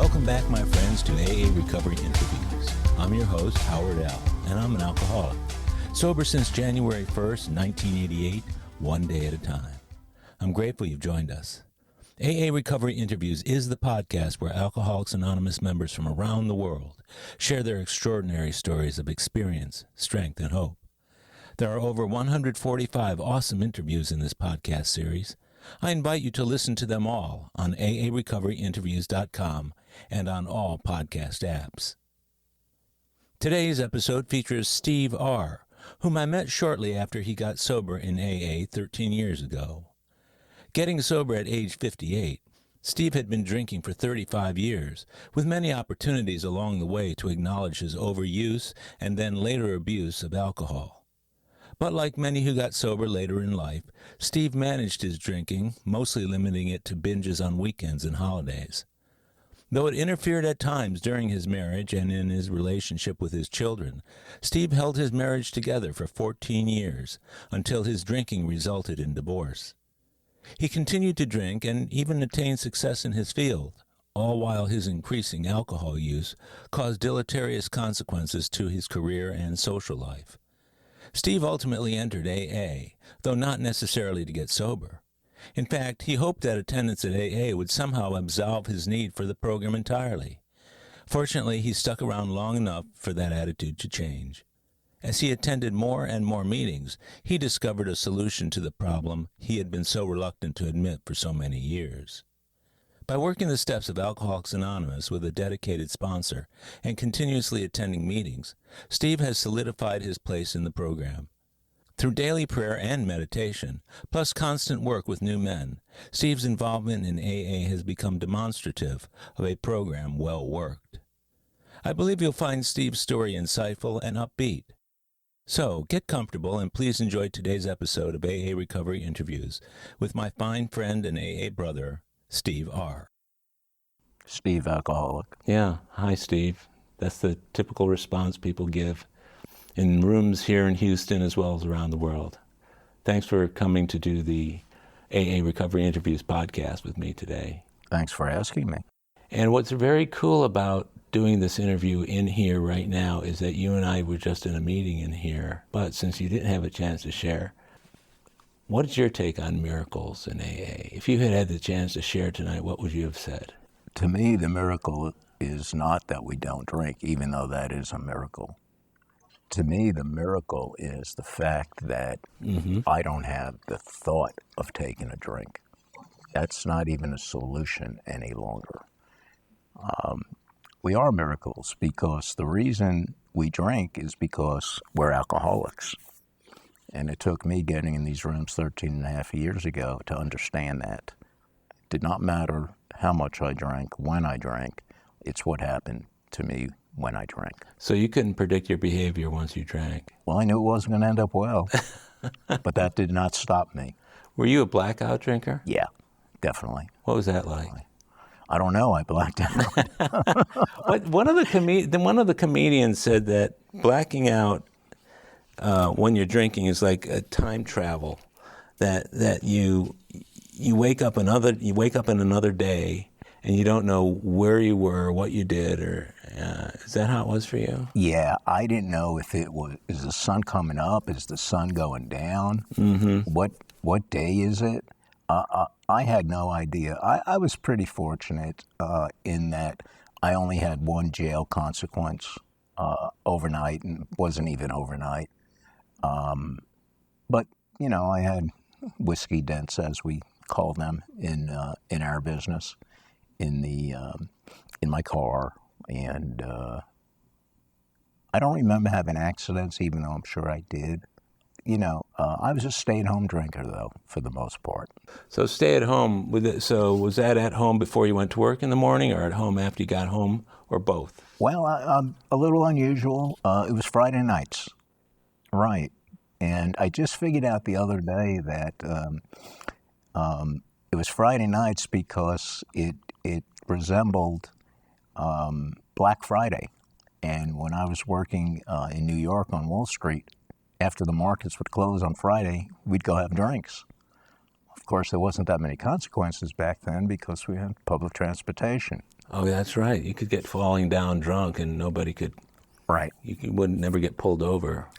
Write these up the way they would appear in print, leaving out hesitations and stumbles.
Welcome back, my friends, to AA Recovery Interviews. I'm your host, Howard L., and I'm an alcoholic. Sober since January 1st, 1988, one day at a time. I'm grateful you've joined us. AA Recovery Interviews is the podcast where Alcoholics Anonymous members from around the world share their extraordinary stories of experience, strength, and hope. There are over 145 awesome interviews in this podcast series. I invite you to listen to them all on aarecoveryinterviews.com and on all podcast apps. Today's episode features Steve R., whom I met shortly after he got sober in AA 13 years ago. Getting sober at age 58, Steve had been drinking for 35 years, with many opportunities along the way to acknowledge his overuse and then later abuse of alcohol. But like many who got sober later in life, Steve managed his drinking, mostly limiting it to binges on weekends and holidays. Though it interfered at times during his marriage and in his relationship with his children, Steve held his marriage together for 14 years, until his drinking resulted in divorce. He continued to drink and even attained success in his field, all while his increasing alcohol use caused deleterious consequences to his career and social life. Steve ultimately entered AA, though not necessarily to get sober. In fact, he hoped that attendance at AA would somehow absolve his need for the program entirely. Fortunately, he stuck around long enough for that attitude to change. As he attended more and more meetings, he discovered a solution to the problem he had been so reluctant to admit for so many years. By working the steps of Alcoholics Anonymous with a dedicated sponsor and continuously attending meetings, Steve has solidified his place in the program. Through daily prayer and meditation, plus constant work with new men, Steve's involvement in AA has become demonstrative of a program well worked. I believe you'll find Steve's story insightful and upbeat. So, get comfortable and please enjoy today's episode of AA Recovery Interviews with my fine friend and AA brother, Steve R. Steve, alcoholic. Yeah. Hi, Steve. That's the typical response people give in rooms here in Houston as well as around the world. Thanks for coming to do the AA Recovery Interviews podcast with me today. Thanks for asking me. And what's very cool about doing this interview in here right now is that you and I were just in a meeting in here, but since you didn't have a chance to share, what is your take on miracles in AA? If you had the chance to share tonight, what would you have said? To me, the miracle is not that we don't drink, even though that is a miracle. To me, the miracle is the fact that I don't have the thought of taking a drink. That's not even a solution any longer. We are miracles because the reason we drink is because we're alcoholics. And it took me getting in these rooms 13 and a half years ago to understand that. It did not matter how much I drank, when I drank. It's what happened to me when I drank. So you couldn't predict your behavior once you drank? Well, I knew it wasn't going to end up well, but that did not stop me. Were you a blackout drinker? Yeah, definitely. What was that like? I don't know. I blacked out. One of the comedians said that blacking out when you're drinking is like a time travel. That you wake up in another day and you don't know where you were, what you did, or is that how it was for you? Yeah, I didn't know if it was, is the sun coming up? Is the sun going down? What day is it? I had no idea. I was pretty fortunate in that I only had one jail consequence overnight, and wasn't even overnight. But, you know, I had whiskey dents, as we call them in our business, in my car, and I don't remember having accidents, even though I'm sure I did. You know, I was a stay-at-home drinker, though, for the most part. So stay at home. So was that at home before you went to work in the morning, or at home after you got home, or both? Well, I'm a little unusual. It was Friday nights, right? And I just figured out the other day that it was Friday nights because it resembled Black Friday. And when I was working in New York on Wall Street, after the markets would close on Friday, we'd go have drinks. Of course, there wasn't that many consequences back then because we had public transportation. Oh, that's right. You could get falling down drunk and nobody could, Right. you would never get pulled over.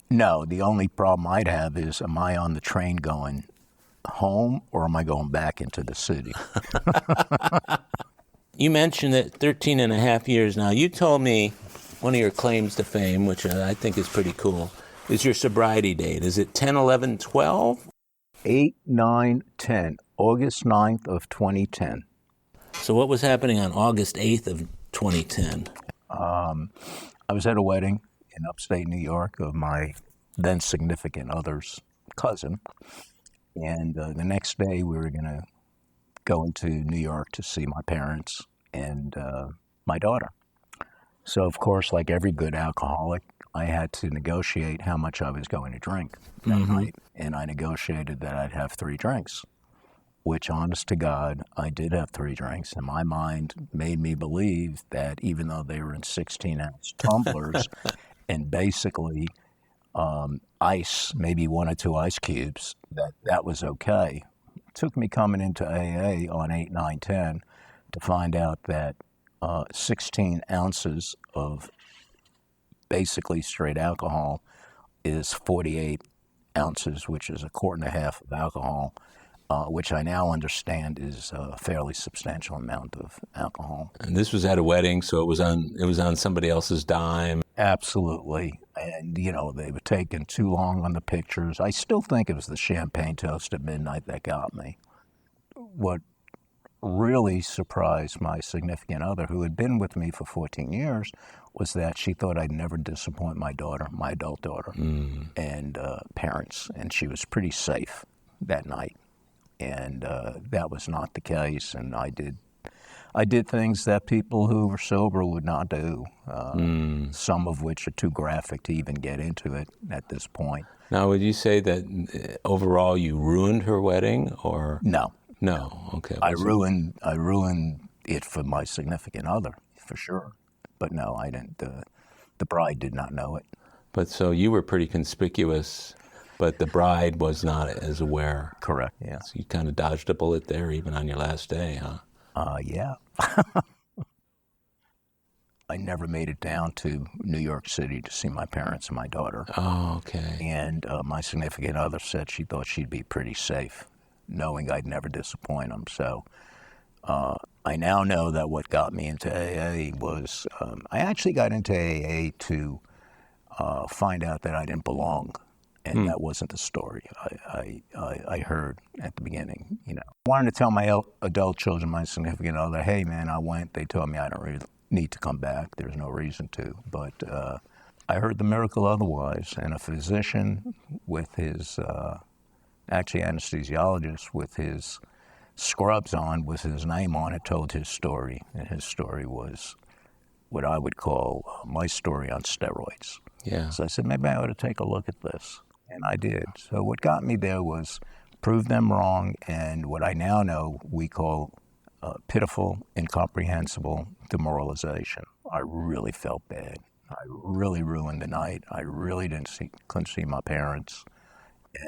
No, the only problem I'd have is, am I on the train going home or am I going back into the city? You mentioned that 13 and a half years now. You told me one of your claims to fame, which I think is pretty cool, is your sobriety date. Is it 10, 11, 12? 8, 9, 10, August 9th of 2010. So what was happening on August 8th of 2010? I was at a wedding in upstate New York of my then significant other's cousin. And the next day we were going to go into New York to see my parents and my daughter. So, of course, like every good alcoholic, I had to negotiate how much I was going to drink that night. And I negotiated that I'd have 3 drinks, which, honest to God, I did have 3 drinks. And my mind made me believe that even though they were in 16-ounce tumblers and basically ice, maybe 1 or 2 ice cubes, that was okay. It took me coming into AA on 8, 9, 10 to find out that 16 ounces of basically straight alcohol is 48 ounces, which is a quart and a half of alcohol, which I now understand is a fairly substantial amount of alcohol. And this was at a wedding, so it was on somebody else's dime. Absolutely. And, you know, they were taking too long on the pictures. I still think it was the champagne toast at midnight that got me. What really surprised my significant other, who had been with me for 14 years, was that she thought I'd never disappoint my daughter, my adult daughter, and parents. And she was pretty safe that night. And that was not the case. And I did things that people who were sober would not do, some of which are too graphic to even get into it at this point. Now, would you say that overall you ruined her wedding, or? No. No, okay. I ruined it for my significant other, for sure. But no, I didn't. The bride did not know it. But so you were pretty conspicuous, but the bride was not as aware. Correct, yeah. So you kind of dodged a bullet there even on your last day, huh? Yeah. I never made it down to New York City to see my parents and my daughter. Oh, okay. And my significant other said she thought she'd be pretty safe, knowing I'd never disappoint them. So I now know that what got me into AA was, I actually got into AA to find out that I didn't belong. And that wasn't the story I heard at the beginning. You know, I wanted to tell my adult children, my significant other, hey man, I went. They told me I don't really need to come back. There's no reason to. But I heard the miracle otherwise. And a physician with his, actually anesthesiologist with his scrubs on, with his name on it, told his story. And his story was what I would call my story on steroids. Yeah. So I said, maybe I ought to take a look at this. And I did. So what got me there was prove them wrong, and what I now know we call pitiful, incomprehensible demoralization. I really felt bad. I really ruined the night. I really couldn't see my parents,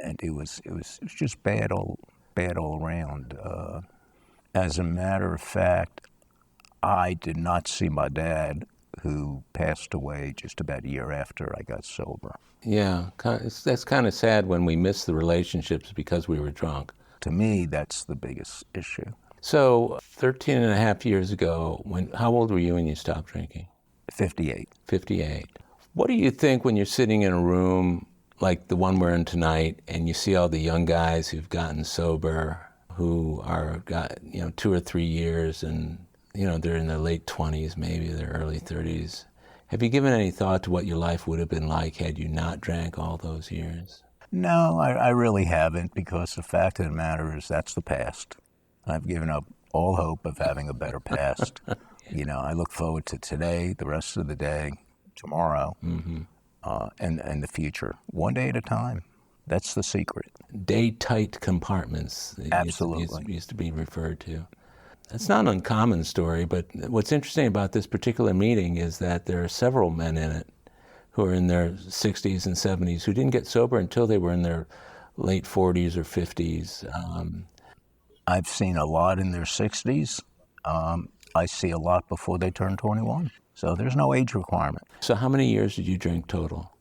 and it was just bad all around. As a matter of fact, I did not see my dad, who passed away just about a year after I got sober. Yeah, that's kind of sad when we miss the relationships because we were drunk. To me, that's the biggest issue. So 13 and a half years ago, how old were you when you stopped drinking? 58. 58. What do you think when you're sitting in a room like the one we're in tonight and you see all the young guys who've gotten sober, who got 2 or 3 years, and they're in their late 20s, maybe their early 30s. Have you given any thought to what your life would have been like had you not drank all those years? No, I really haven't, because the fact of the matter is that's the past. I've given up all hope of having a better past. I look forward to today, the rest of the day, tomorrow, and the future, one day at a time. That's the secret. Day-tight compartments. Absolutely. Used to be referred to. It's not an uncommon story, but what's interesting about this particular meeting is that there are several men in it who are in their 60s and 70s who didn't get sober until they were in their late 40s or 50s. I've seen a lot in their 60s. I see a lot before they turn 21. So there's no age requirement. So how many years did you drink total?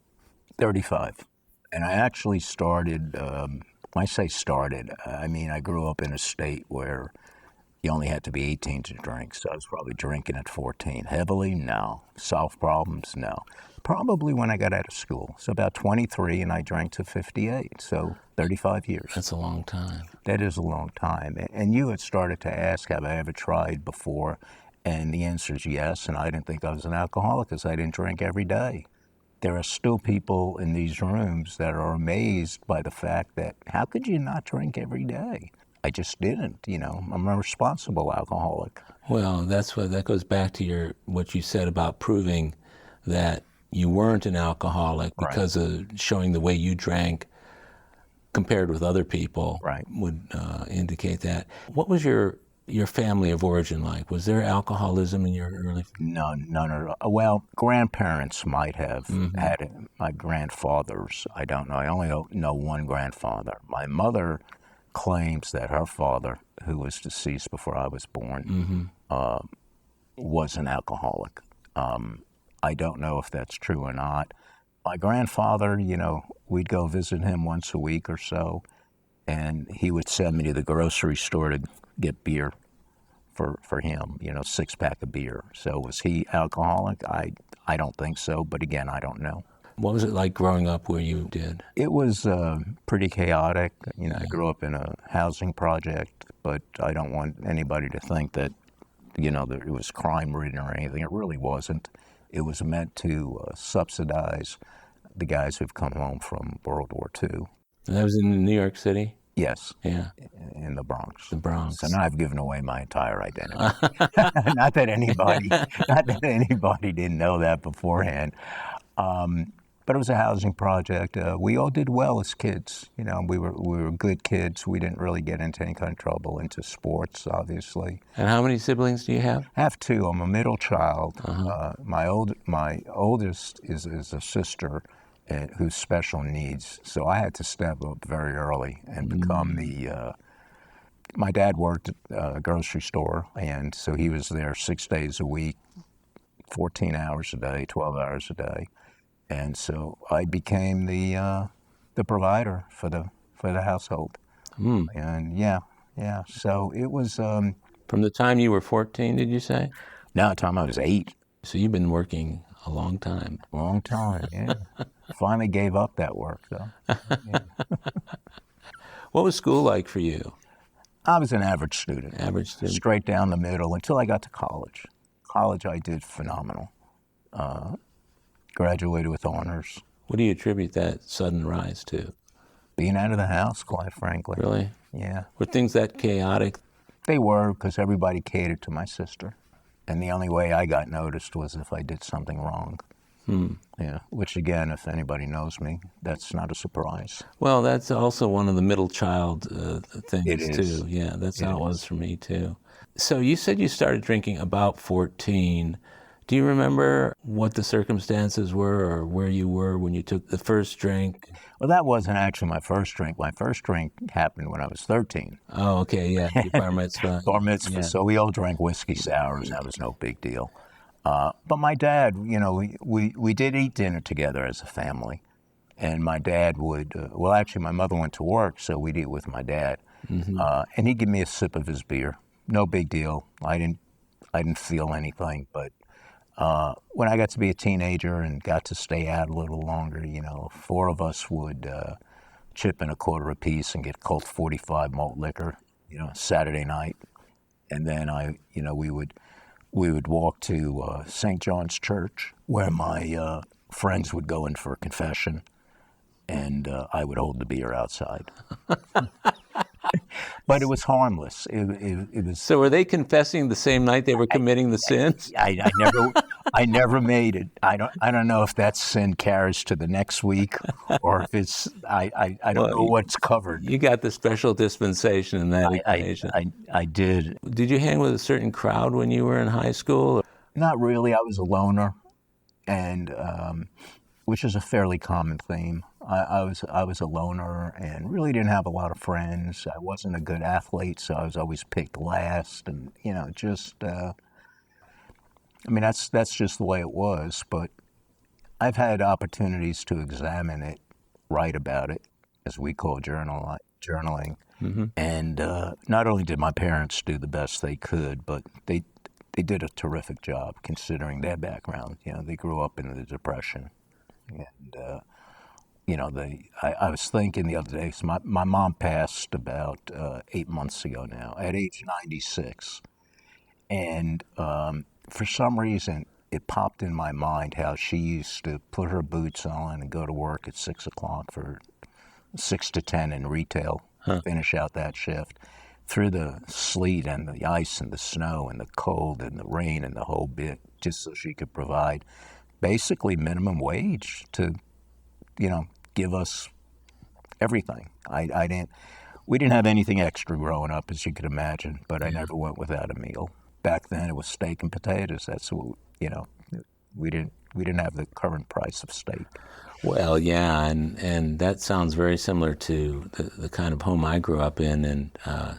35. And I actually started, when I say started, I mean I grew up in a state where you only had to be 18 to drink, so I was probably drinking at 14. Heavily? No. Solve problems? No. Probably when I got out of school. So about 23, and I drank to 58, so 35 years. That's a long time. That is a long time. And you had started to ask, have I ever tried before? And the answer is yes, and I didn't think I was an alcoholic because I didn't drink every day. There are still people in these rooms that are amazed by the fact that, how could you not drink every day? I just didn't, I'm a responsible alcoholic. Well, that goes back to what you said about proving that you weren't an alcoholic because of showing the way you drank compared with other people would indicate that. What was your family of origin like? Was there alcoholism in your early? None at all. Well, grandparents might have had it. My grandfathers, I don't know. I only know one grandfather. My mother claims that her father, who was deceased before I was born, was an alcoholic. I don't know if that's true or not. My grandfather, we'd go visit him once a week or so, and he would send me to the grocery store to get beer for him, 6-pack of beer. So was he alcoholic? I don't think so, but again, I don't know. What was it like growing up where you did? It was pretty chaotic. I grew up in a housing project, but I don't want anybody to think that, that it was crime-ridden or anything. It really wasn't. It was meant to subsidize the guys who've come home from World War II. And that was in New York City? Yes. Yeah. In the Bronx. The Bronx. So now I've given away my entire identity. Not that anybody didn't know that beforehand. But it was a housing project. We all did well as kids. We were good kids. We didn't really get into any kind of trouble, into sports, obviously. And how many siblings do you have? I have two. I'm a middle child. My oldest is a sister who's special needs. So I had to step up very early and become my dad worked at a grocery store, and so he was there 6 days a week, 14 hours a day, 12 hours a day. And so I became the provider for the household. And yeah. So it was. From the time you were 14, did you say? No, the time I was 8. So you've been working a long time. Long time, yeah. Finally gave up that work, though. Yeah. What was school like for you? I was an average student. Average student. Straight down the middle until I got to college. College, I did phenomenal. Graduated with honors. What do you attribute that sudden rise to? Being out of the house, quite frankly. Really? Yeah. Were things that chaotic? They were, because everybody catered to my sister. And the only way I got noticed was if I did something wrong. Yeah, which again, if anybody knows me, that's not a surprise. Well, that's also one of the middle child things It is. too. Yeah, that's how it was for me too. So you said you started drinking about 14. Do you remember what the circumstances were or where you were when you took the first drink? Well, that wasn't actually my first drink. My first drink happened when I was 13. Oh, okay, yeah, your bar mitzvah. Bar mitzvah, Yeah. So we all drank whiskey sours. That was no big deal. But my dad, we did eat dinner together as a family. And my dad would, actually my mother went to work, so we'd eat with my dad. And he'd give me a sip of his beer. No big deal. I didn't feel anything, but when I got to be a teenager and got to stay out a little longer, 4 of us would chip in a quarter apiece and get Colt 45 malt liquor, Saturday night. And then we would walk to St. John's Church, where my friends would go in for a confession, and I would hold the beer outside. But it was harmless. It was. So were they confessing the same night they were committing the sins? I never made it. I don't know if that sin carries to the next week, or if it's. I don't know what's covered. You got the special dispensation in that occasion. I did. Did you hang with a certain crowd when you were in high school? Not really. I was a loner, and which is a fairly common theme. I was a loner and really didn't have a lot of friends. I wasn't a good athlete, so I was always picked last, and I mean, that's just the way it was. But I've had opportunities to examine it, write about it, as we call journaling. And not only did my parents do the best they could, but they did a terrific job considering their background. You know, they grew up in the Depression, and you know, I was thinking the other day. So my mom passed about 8 months ago now, at age 96, and for some reason it popped in my mind how she used to put her boots on and go to work at 6 o'clock for 6 to 10 in retail, finish out that shift through the sleet and the ice and the snow and the cold and the rain and the whole bit, just so she could provide basically minimum wage to, you know, give us everything. We didn't have anything extra growing up, as you could imagine, but I never went without a meal. Back then it was steak and potatoes. That's what, you know, we didn't have the current price of steak. Well, yeah, and that sounds very similar to the kind of home I grew up in. And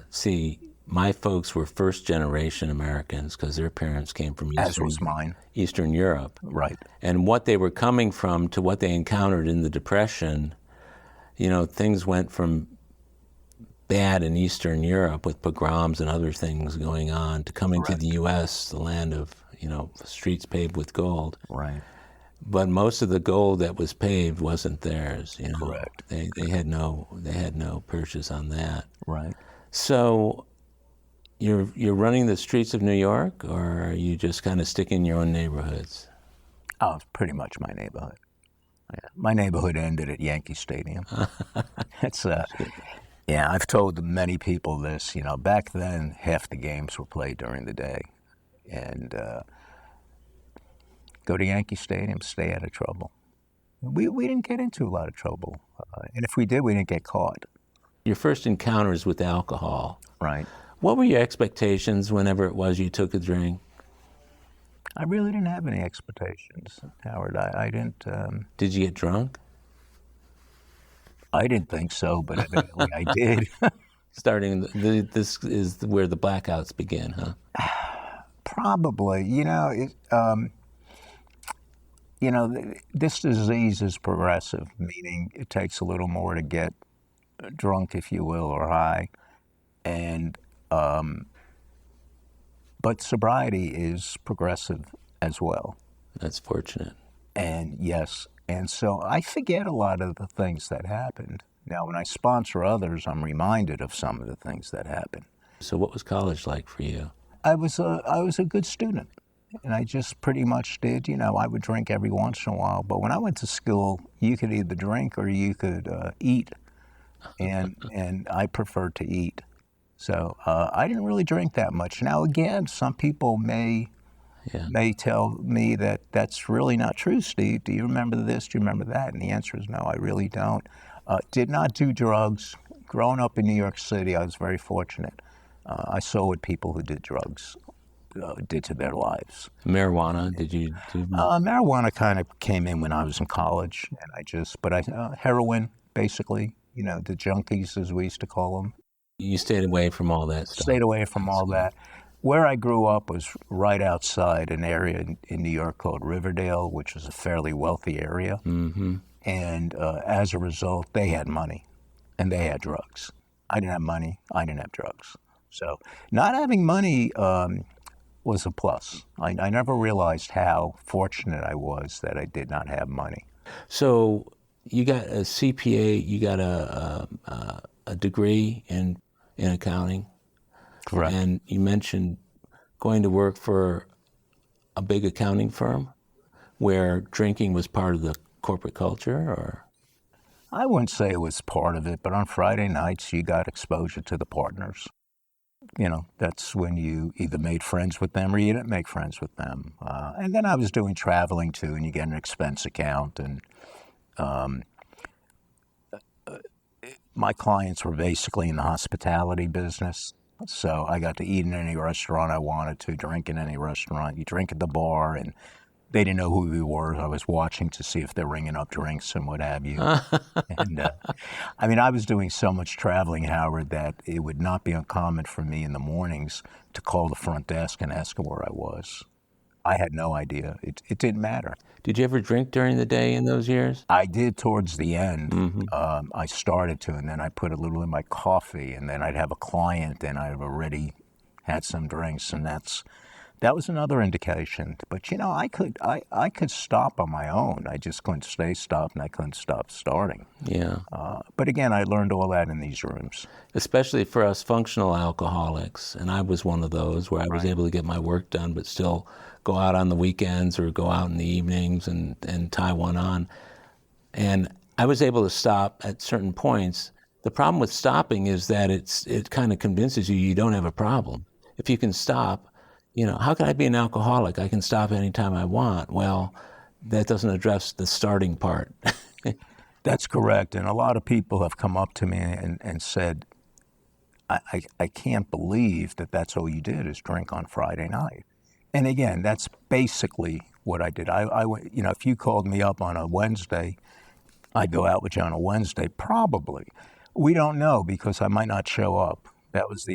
see, my folks were first-generation Americans because their parents came from As was mine. Eastern Europe. Right. And what they were coming from to what they encountered in the Depression, you know, things went from bad in Eastern Europe with pogroms and other things going on to coming to the U.S., the land of, you know, streets paved with gold. Right. But most of the gold that was paved wasn't theirs. You know? Correct. They had no purchase on that. Right. So you're running the streets of New York, or are you just kind of sticking in your own neighborhoods? Oh, it's pretty much my neighborhood. Yeah. My neighborhood ended at Yankee Stadium. It's yeah, I've told many people this. You know, back then half the games were played during the day, and go to Yankee Stadium, stay out of trouble. We didn't get into a lot of trouble, and if we did, we didn't get caught. Your first encounters with alcohol. Right. What were your expectations whenever it was you took a drink? I really didn't have any expectations, Howard. I didn't. Did you get drunk? I didn't think so, but evidently I did. This is where the blackouts begin, huh? Probably. You know, this disease is progressive, meaning it takes a little more to get drunk, if you will, or high, and but sobriety is progressive as well. That's fortunate. And yes, and so I forget a lot of the things that happened. Now, when I sponsor others, I'm reminded of some of the things that happened. So what was college like for you? I was a good student, and I just pretty much did. You know, I would drink every once in a while, but when I went to school, you could either drink or you could eat, and I preferred to eat. So I didn't really drink that much. Now, again, some people may tell me that that's really not true, Steve. Do you remember this? Do you remember that? And the answer is no, I really don't. Did not do drugs. Growing up in New York City, I was very fortunate. I saw what people who did drugs did to their lives. Marijuana, did you do? Marijuana kind of came in when I was in college, and heroin, basically, you know, the junkies, as we used to call them. You stayed away from all that stuff. Stayed away from all that. Where I grew up was right outside an area in New York called Riverdale, which was a fairly wealthy area. Mm-hmm. And as a result, they had money and they had drugs. I didn't have money. I didn't have drugs. So not having money was a plus. I never realized how fortunate I was that I did not have money. So you got a CPA, you got a degree in accounting. Correct. And you mentioned going to work for a big accounting firm where drinking was part of the corporate culture, or? I wouldn't say it was part of it, but on Friday nights you got exposure to the partners. You know, that's when you either made friends with them or you didn't make friends with them. And then I was doing traveling too, and you get an expense account. And my clients were basically in the hospitality business. So I got to eat in any restaurant I wanted to, drink in any restaurant. You drink at the bar, and they didn't know who we were. I was watching to see if they're ringing up drinks and what have you. And I mean, I was doing so much traveling, Howard, that it would not be uncommon for me in the mornings to call the front desk and ask them where I was. I had no idea. It didn't matter. Did you ever drink during the day in those years? I did towards the end. I started to, and then I put a little in my coffee, and then I'd have a client, and I've already had some drinks, and that was another indication. But I could stop on my own. I just couldn't stay stopped, and I couldn't stop starting. Yeah. But again, I learned all that in these rooms. Especially for us functional alcoholics, and I was one of those where I was able to get my work done, but still go out on the weekends or go out in the evenings and tie one on. And I was able to stop at certain points. The problem with stopping is that it kind of convinces you don't have a problem. If you can stop, how can I be an alcoholic? I can stop anytime I want. Well, that doesn't address the starting part. That's correct. And a lot of people have come up to me and said, I can't believe that that's all you did is drink on Friday night. And again, that's basically what I did. If you called me up on a Wednesday, I'd go out with you on a Wednesday, probably. We don't know because I might not show up. That was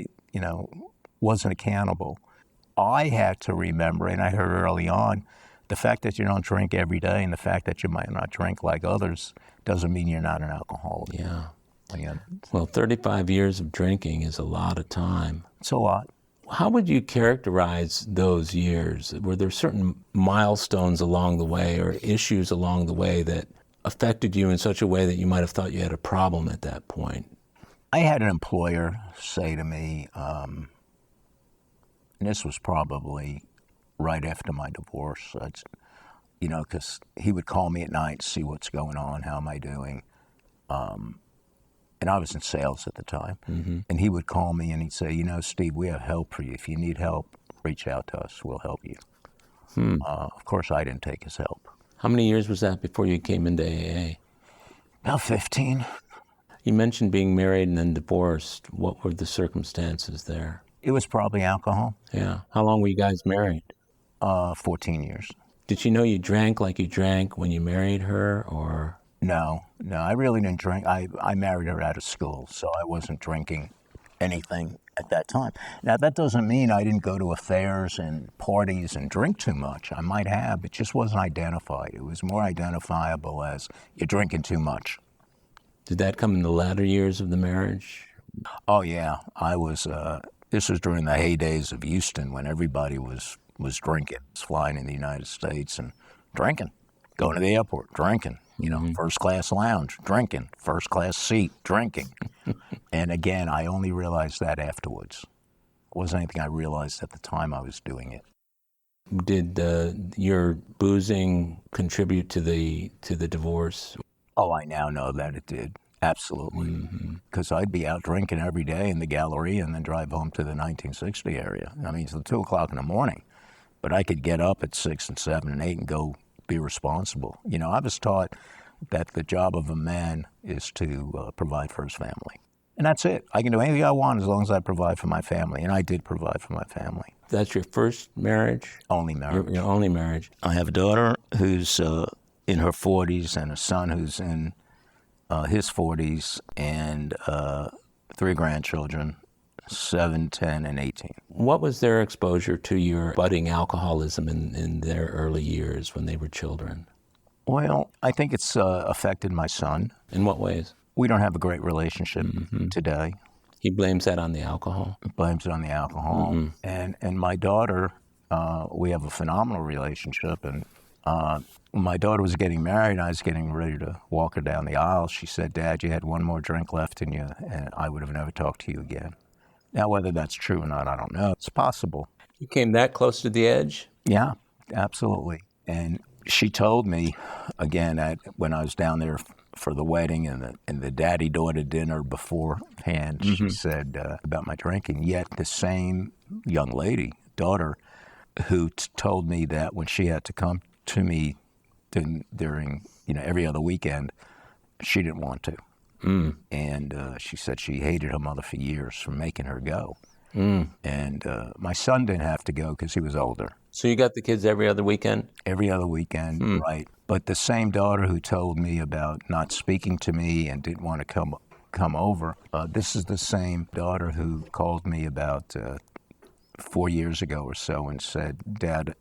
wasn't accountable. I had to remember, and I heard early on, the fact that you don't drink every day and the fact that you might not drink like others doesn't mean you're not an alcoholic. Yeah. Well, 35 years of drinking is a lot of time. It's a lot. How would you characterize those years? Were there certain milestones along the way or issues along the way that affected you in such a way that you might have thought you had a problem at that point? I had an employer say to me, and this was probably right after my divorce, because he would call me at night, see what's going on, how am I doing. And I was in sales at the time. Mm-hmm. And he would call me and he'd say, Steve, we have help for you. If you need help, reach out to us. We'll help you. Of course, I didn't take his help. How many years was that before you came into AA? About 15. You mentioned being married and then divorced. What were the circumstances there? It was probably alcohol. Yeah. How long were you guys married? 14 years. Did she know you drank like you drank when you married her, or? No, I really didn't drink. I married her out of school, so I wasn't drinking anything at that time. Now, that doesn't mean I didn't go to affairs and parties and drink too much. I might have. It just wasn't identified. It was more identifiable as you're drinking too much. Did that come in the latter years of the marriage? Oh, yeah. I was, this was during the heydays of Houston when everybody was drinking. Was flying in the United States and drinking. Going to the airport, drinking. First class lounge, drinking. First class seat, drinking. And again, I only realized that afterwards. It wasn't anything I realized at the time I was doing it. Did your boozing contribute to the divorce? Oh, I now know that it did. Absolutely. Because I'd be out drinking every day in the Galleria and then drive home to the 1960 area. I mean, it's 2 o'clock in the morning. But I could get up at 6 and 7 and 8 and go be responsible. I was taught that the job of a man is to provide for his family. And that's it. I can do anything I want as long as I provide for my family. And I did provide for my family. That's your first marriage? Only marriage. Your only marriage. I have a daughter who's in her 40s and a son who's in his 40s and 3 grandchildren, 7, 10, and 18. What was their exposure to your budding alcoholism in their early years when they were children? Well, I think it's affected my son. In what ways? We don't have a great relationship today. He blames that on the alcohol? Blames it on the alcohol. And my daughter, we have a phenomenal relationship. And when my daughter was getting married, and I was getting ready to walk her down the aisle. She said, "Dad, you had one more drink left in you, and I would have never talked to you again." Now, whether that's true or not, I don't know. It's possible. You came that close to the edge? Yeah, absolutely. And she told me, again, when I was down there for the wedding and the daddy-daughter dinner beforehand, she said about my drinking. Yet the same young lady, daughter, who told me that when she had to come to me during every other weekend, she didn't want to. And she said she hated her mother for years for making her go. And my son didn't have to go because he was older. So you got the kids every other weekend? Every other weekend, right. But the same daughter who told me about not speaking to me and didn't want to come over, this is the same daughter who called me about 4 years ago or so and said, Dad,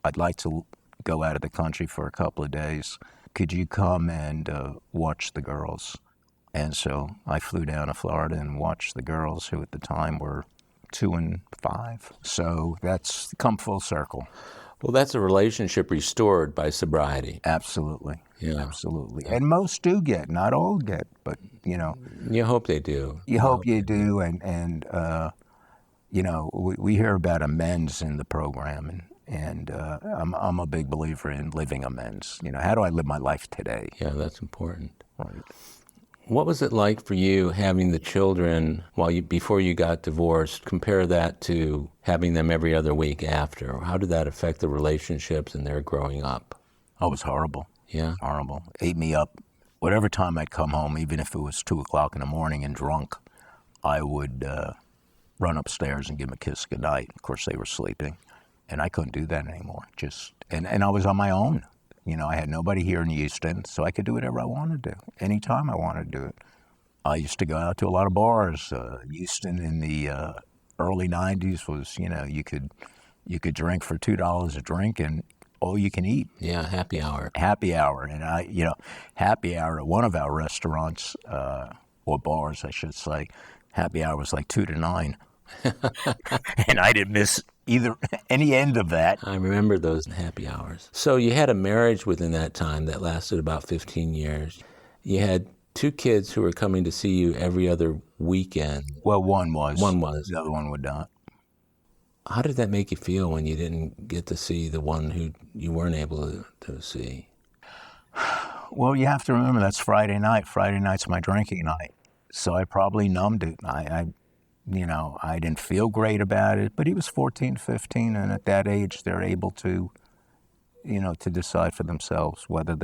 I'd like to go out of the country for a couple of days. Could you come and watch the girls? And so I flew down to Florida and watched the girls, who at the time were 2 and 5. So that's come full circle. Well, that's a relationship restored by sobriety. Absolutely. Yeah. Absolutely. And most do get, not all get, but, you know. You hope they do. You hope you do. And you know, we hear about amends in the program, and I'm a big believer in living amends. You know, how do I live my life today? Yeah, that's important. Right. What was it like for you having the children before you got divorced? Compare that to having them every other week after. How did that affect the relationships and their growing up? Oh, it was horrible. Yeah. Horrible. Ate me up. Whatever time I'd come home, even if it was 2 o'clock in the morning and drunk, I would run upstairs and give them a kiss goodnight. Of course, they were sleeping, and I couldn't do that anymore. And I was on my own. You know, I had nobody here in Houston, so I could do whatever I wanted to do, anytime I wanted to do it. I used to go out to a lot of bars. Houston in the early 90s was, you know, you could drink for $2 a drink and all you can eat. Yeah, happy hour. Happy hour. And happy hour at one of our restaurants, or bars, I should say, happy hour was like 2 to 9. And I didn't miss any end of that. I remember those happy hours. So you had a marriage within that time that lasted about 15 years. You had 2 kids who were coming to see you every other weekend. Well, one was. One was. The other one would not. How did that make you feel when you didn't get to see the one who you weren't able to see? Well, you have to remember that's Friday night. Friday night's my drinking night. So I probably numbed it. I didn't feel great about it, but he was 14, 15, and at that age, they're able to, to decide for themselves whether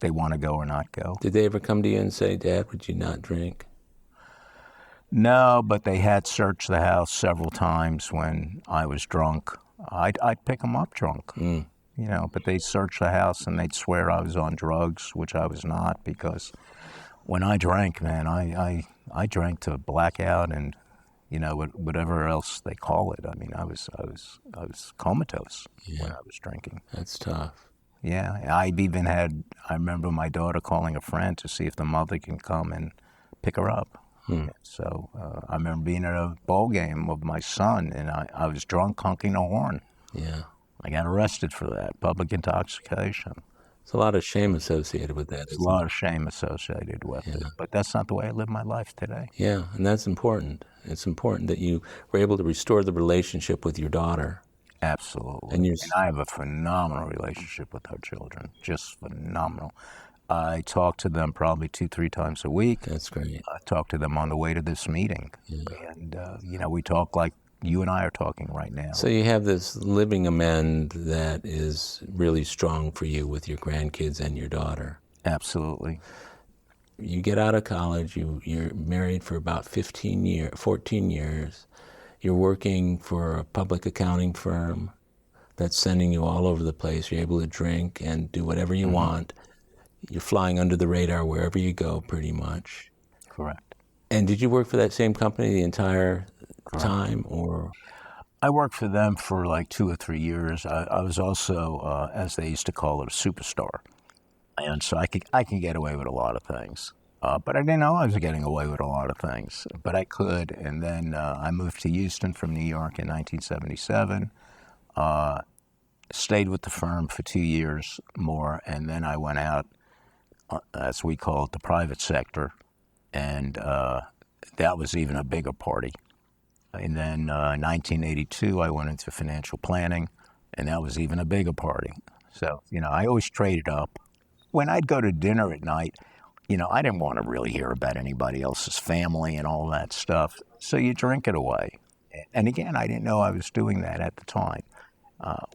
they want to go or not go. Did they ever come to you and say, Dad, would you not drink? No, but they had searched the house several times when I was drunk. I'd pick them up drunk, but they'd search the house and they'd swear I was on drugs, which I was not, because when I drank, man, I drank to black out and, whatever else they call it. I mean, I was comatose when I was drinking. That's tough. Yeah, I remember my daughter calling a friend to see if the mother can come and pick her up. So I remember being at a ball game with my son, and I was drunk, honking a horn. Yeah. I got arrested for that, public intoxication. There's a lot of shame associated with that. There's a lot of shame associated with it, but that's not the way I live my life today. Yeah, and that's important. It's important that you were able to restore the relationship with your daughter. Absolutely. And I have a phenomenal relationship with her children, just phenomenal. I talk to them probably 2-3 times a week. That's great. I talk to them on the way to this meeting. Yeah. And, we talk like you and I are talking right now. So you have this living amend that is really strong for you with your grandkids and your daughter. Absolutely. You get out of college, you're married for about 14 years. You're working for a public accounting firm that's sending you all over the place. You're able to drink and do whatever you want. You're flying under the radar wherever you go, pretty much. Correct. And did you work for that same company the entire time, or? I worked for them for like 2 or 3 years. I was also, as they used to call it, a superstar. And so I can get away with a lot of things. But I didn't know I was getting away with a lot of things. But I could. And then I moved to Houston from New York in 1977. Stayed with the firm for 2 years more. And then I went out, as we call it, the private sector. And that was even a bigger party. And then 1982, I went into financial planning, and that was even a bigger party. So, I always traded up. When I'd go to dinner at night, I didn't want to really hear about anybody else's family and all that stuff. So you drink it away. And again, I didn't know I was doing that at the time.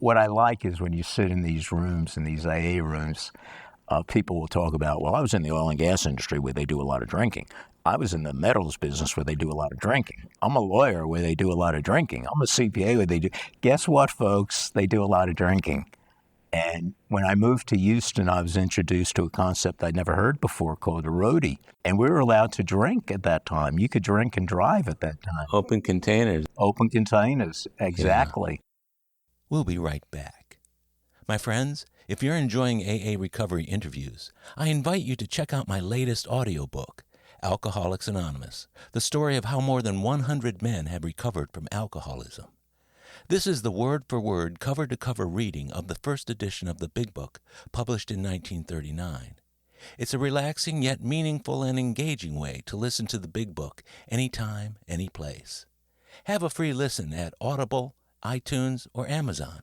What I like is when you sit in these rooms, in these AA rooms, people will talk about, well, I was in the oil and gas industry where they do a lot of drinking. I was in the metals business where they do a lot of drinking. I'm a lawyer where they do a lot of drinking. I'm a CPA where they do. Guess what, folks? They do a lot of drinking. And when I moved to Houston, I was introduced to a concept I'd never heard before called a roadie. And we were allowed to drink at that time. You could drink and drive at that time. Open containers. Open containers, exactly. We'll be right back. My friends, if you're enjoying AA Recovery interviews, I invite you to check out my latest audiobook, Alcoholics Anonymous, the story of how more than 100 men have recovered from alcoholism. This is the word-for-word, cover-to-cover reading of the first edition of the Big Book, published in 1939. It's a relaxing yet meaningful and engaging way to listen to the Big Book anytime, any place. Have a free listen at Audible, iTunes, or Amazon.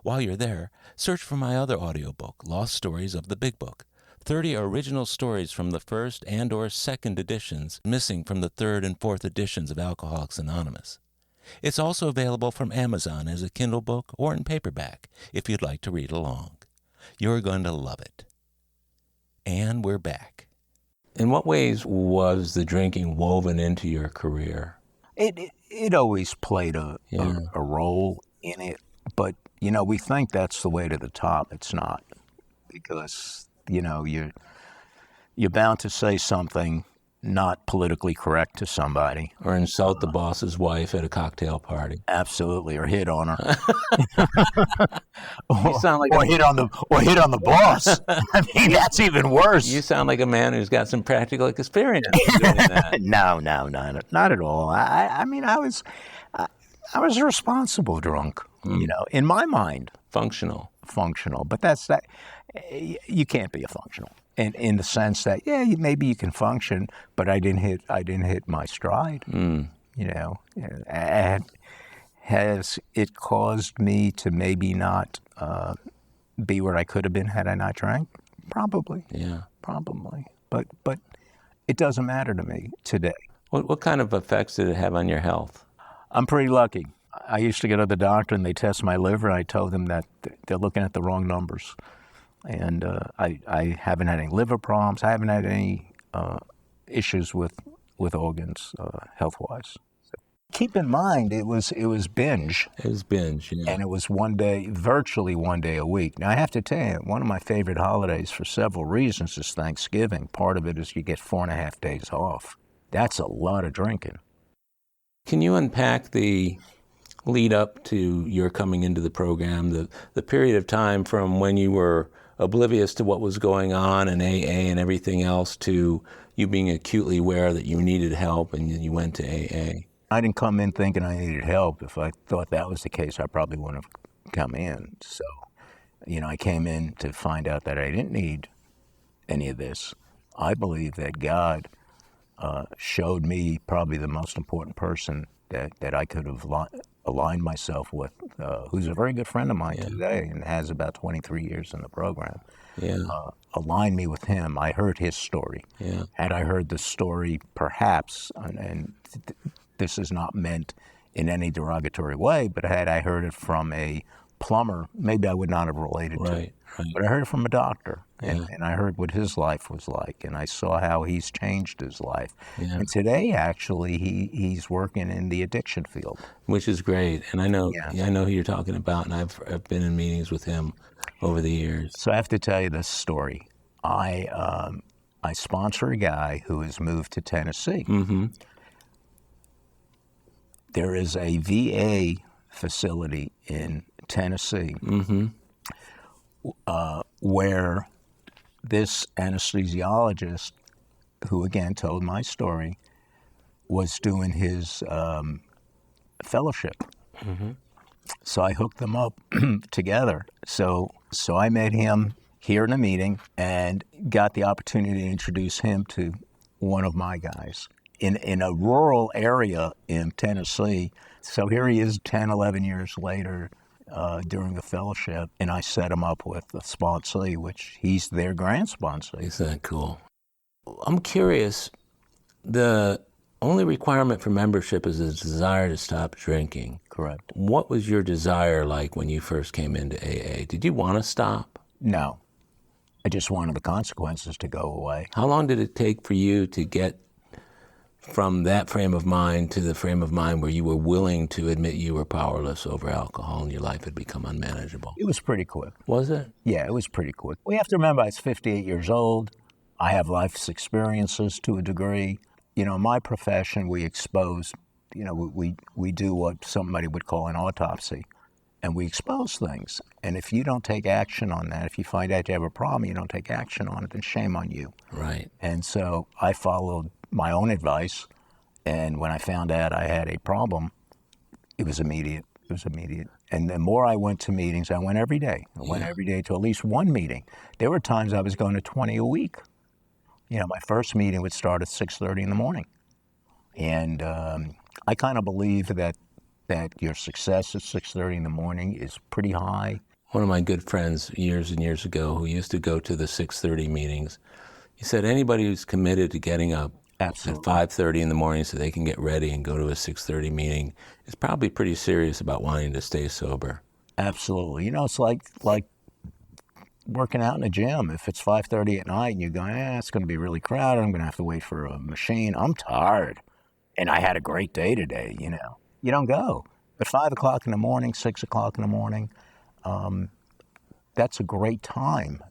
While you're there, search for my other audiobook, Lost Stories of the Big Book, 30 original stories from the first and or second editions missing from the third and fourth editions of Alcoholics Anonymous. It's also available from Amazon as a Kindle book or in paperback if you'd like to read along. You're going to love it. And we're back. In what ways was the drinking woven into your career? It always played a role in it, but we think that's the way to the top. It's not, because you're bound to say something not politically correct to somebody, or insult the boss's wife at a cocktail party. Absolutely, or hit on her. You sound like hit on the boss. I mean, that's even worse. You sound like a man who's got some practical experience doing that. No, not at all. I mean, I was a responsible drunk. In my mind, functional. But that's that. You can't be a functional. And in the sense that, maybe you can function, but I didn't hit my stride. And has it caused me to maybe not be where I could have been had I not drank? Probably. Yeah. Probably. But it doesn't matter to me today. What kind of effects did it have on your health? I'm pretty lucky. I used to go to the doctor and they test my liver, and I told them that they're looking at the wrong numbers. And I haven't had any liver problems. I haven't had any issues with organs health-wise. So keep in mind, it was binge. It was binge, yeah. And it was virtually one day a week. Now, I have to tell you, one of my favorite holidays for several reasons is Thanksgiving. Part of it is you get 4.5 days off. That's a lot of drinking. Can you unpack the lead up to your coming into the program, the period of time from when you were oblivious to what was going on in AA and everything else to you being acutely aware that you needed help and you went to AA? I didn't come in thinking I needed help. If I thought that was the case, I probably wouldn't have come in. So, I came in to find out that I didn't need any of this. I believe that God showed me probably the most important person that I could have aligned myself with, who's a very good friend of mine today and has about 23 years in the program. Aligned me with him. I heard his story. Had I heard the story, perhaps, and this is not meant in any derogatory way, but had I heard it from a plumber, maybe I would not have related to it. Right. But I heard it from a doctor, and I heard what his life was like, and I saw how he's changed his life. And today, actually, he's working in the addiction field, which is great. And I know who you're talking about, and I've been in meetings with him over the years. So I have to tell you this story. I sponsor a guy who has moved to Tennessee. Mm-hmm. There is a VA facility in Tennessee. Mm-hmm. Where this anesthesiologist, who again told my story, was doing his fellowship. Mm-hmm. So I hooked them up together. So I met him here in a meeting and got the opportunity to introduce him to one of my guys in a rural area in Tennessee. So here he is 10, 11 years later, during the fellowship, and I set him up with a sponsee, which he's their grand sponsee. Isn't that cool? I'm curious, the only requirement for membership is a desire to stop drinking. Correct. What was your desire like when you first came into AA? Did you want to stop? No. I just wanted the consequences to go away. How long did it take for you to get from that frame of mind to the frame of mind where you were willing to admit you were powerless over alcohol and your life had become unmanageable? It was pretty quick. Was it? Yeah, it was pretty quick. We have to remember I was 58 years old. I have life's experiences to a degree. My profession, we expose, we do what somebody would call an autopsy, and we expose things. And if you don't take action on that, if you find out you have a problem, you don't take action on it, then shame on you. Right. And so I followed my own advice, and when I found out I had a problem, it was immediate. It was immediate. And the more I went to meetings, I went every day. I went every day to at least one meeting. There were times I was going to 20 a week. My first meeting would start at 6:30 in the morning. And I kind of believe that your success at 6:30 in the morning is pretty high. One of my good friends years and years ago who used to go to the 6:30 meetings, he said anybody who's committed to getting up Absolutely. at 5:30 in the morning so they can get ready and go to a 6:30 meeting is probably pretty serious about wanting to stay sober. Absolutely. It's like working out in a gym. If it's 5:30 at night and you're going, it's going to be really crowded, I'm going to have to wait for a machine. I'm tired. And I had a great day today, You don't go. But 5 o'clock in the morning, 6 o'clock in the morning, that's a great time.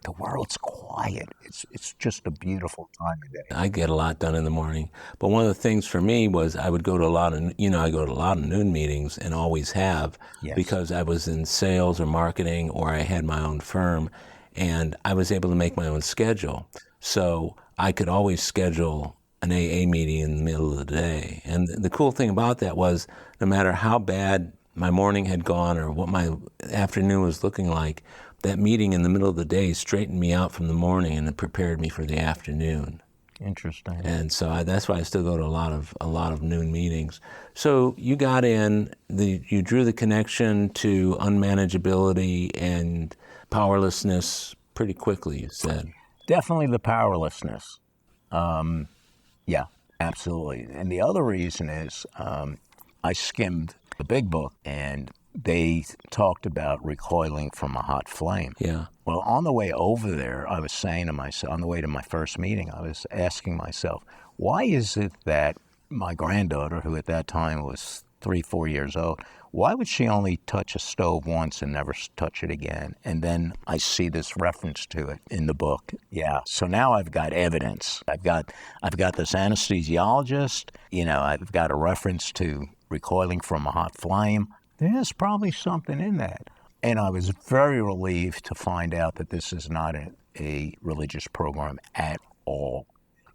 The world's quiet. It's just a beautiful time of day. I get a lot done in the morning. But one of the things for me was I would go to a lot of, I go to a lot of noon meetings and always have, Yes. because I was in sales or marketing or I had my own firm and I was able to make my own schedule. So I could always schedule an AA meeting in the middle of the day. And the cool thing about that was no matter how bad my morning had gone or what my afternoon was looking like, that meeting in the middle of the day straightened me out from the morning and it prepared me for the afternoon. Interesting. And so that's why I still go to a lot of noon meetings. So you got in, you drew the connection to unmanageability and powerlessness pretty quickly, you said. Definitely the powerlessness. Yeah, absolutely. And the other reason is I skimmed the big book and they talked about recoiling from a hot flame. Yeah. Well, on the way over there, I was saying to myself, on the way to my first meeting, I was asking myself, why is it that my granddaughter, who at that time was 3-4 years old, why would she only touch a stove once and never touch it again? And then I see this reference to it in the book. Yeah. So now I've got evidence. I've got this anesthesiologist. I've got a reference to recoiling from a hot flame. There's probably something in that. And I was very relieved to find out that this is not a religious program at all.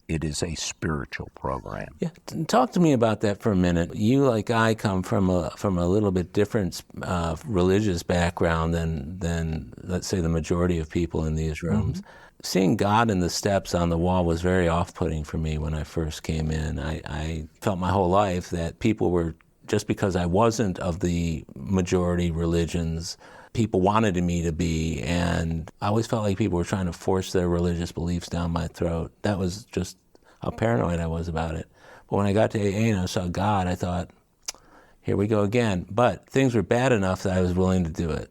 It is a spiritual program. Yeah, talk to me about that for a minute. You, like I, come from a little bit different religious background than let's say the majority of people in these rooms. Mm-hmm. Seeing God in the steps on the wall was very off-putting for me when I first came in. I felt my whole life that people were, just because I wasn't of the majority religions, people wanted me to be, and I always felt like people were trying to force their religious beliefs down my throat. That was just how paranoid I was about it. But when I got to AA and I saw God, I thought, here we go again. But things were bad enough that I was willing to do it.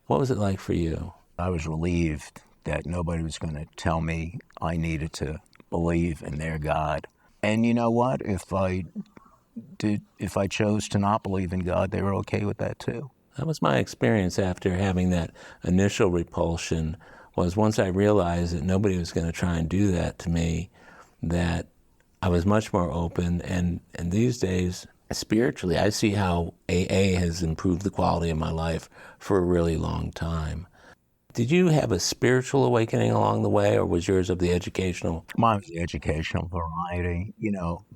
What was it like for you? I was relieved that nobody was going to tell me I needed to believe in their God. And you know what? If I chose to not believe in God, they were okay with that too. That was my experience after having that initial repulsion, was once I realized that nobody was going to try and do that to me, that I was much more open. And these days, spiritually, I see how AA has improved the quality of my life for a really long time. Did you have a spiritual awakening along the way, or was yours of the educational? Mine was the educational variety,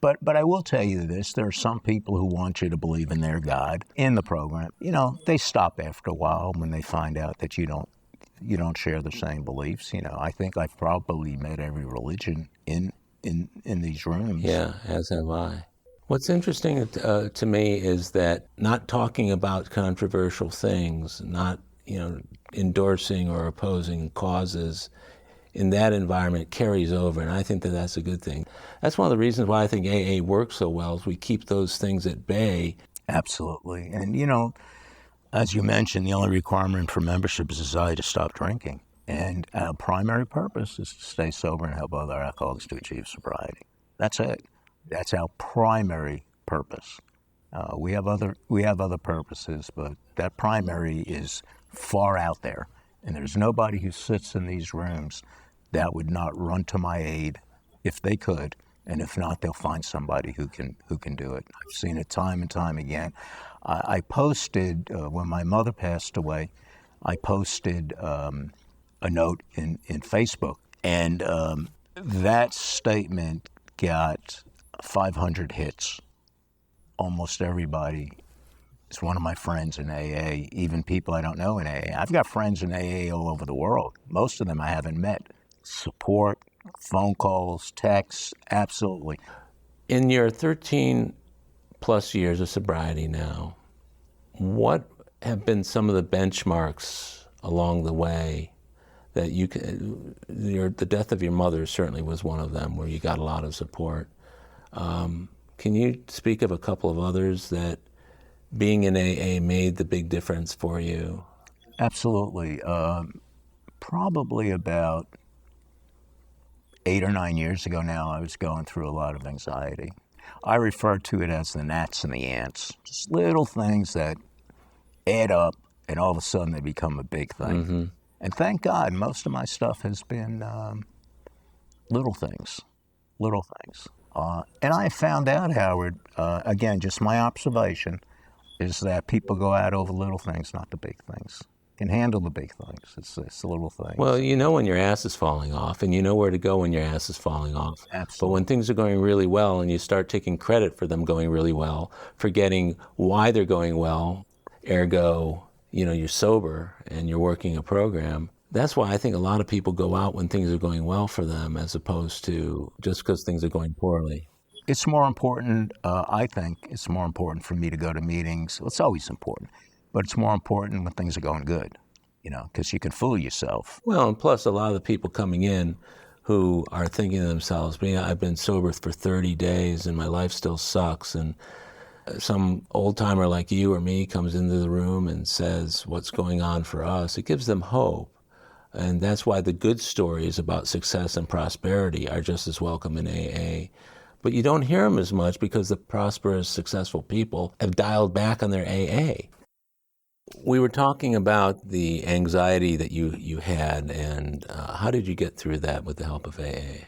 But I will tell you this, there are some people who want you to believe in their God in the program. They stop after a while when they find out that you don't share the same beliefs. I think I've probably met every religion in these rooms. Yeah, as have I. What's interesting to me is that not talking about controversial things, not endorsing or opposing causes in that environment carries over, and I think that that's a good thing. That's one of the reasons why I think AA works so well, is we keep those things at bay. Absolutely. And, as you mentioned, the only requirement for membership is a desire to stop drinking. And our primary purpose is to stay sober and help other alcoholics to achieve sobriety. That's it. That's our primary purpose. We have other purposes, but that primary is far out there. And there's nobody who sits in these rooms that would not run to my aid if they could. And if not, they'll find somebody who can do it. I've seen it time and time again. I posted when my mother passed away. I posted a note in Facebook, and that statement got 500 hits. Almost everybody is one of my friends in AA, even people I don't know in AA. I've got friends in AA all over the world. Most of them I haven't met. Support, phone calls, texts, absolutely. In your 13 plus years of sobriety now, what have been some of the benchmarks along the way that you can, the death of your mother certainly was one of them where you got a lot of support. Can you speak of a couple of others that being in AA made the big difference for you? Absolutely. Probably about 8 or 9 years ago now, I was going through a lot of anxiety. I refer to it as the gnats and the ants, just little things that add up, and all of a sudden they become a big thing. Mm-hmm. And thank God, most of my stuff has been little things. And I found out, Howard, again, just my observation, is that people go out over little things, not the big things. Can handle the big things. It's the little things. Well, you know when your ass is falling off, and you know where to go when your ass is falling off. Absolutely. But when things are going really well, and you start taking credit for them going really well, forgetting why they're going well, ergo, you're sober and you're working a program. That's why I think a lot of people go out when things are going well for them, as opposed to just because things are going poorly. It's more important, I think, it's more important for me to go to meetings. Well, it's always important, but it's more important when things are going good, because you can fool yourself. Well, and plus a lot of the people coming in who are thinking to themselves, I've been sober for 30 days and my life still sucks. And some old-timer like you or me comes into the room and says what's going on for us. It gives them hope. And that's why the good stories about success and prosperity are just as welcome in AA. But you don't hear them as much because the prosperous, successful people have dialed back on their AA. We were talking about the anxiety that you had, and how did you get through that with the help of AA?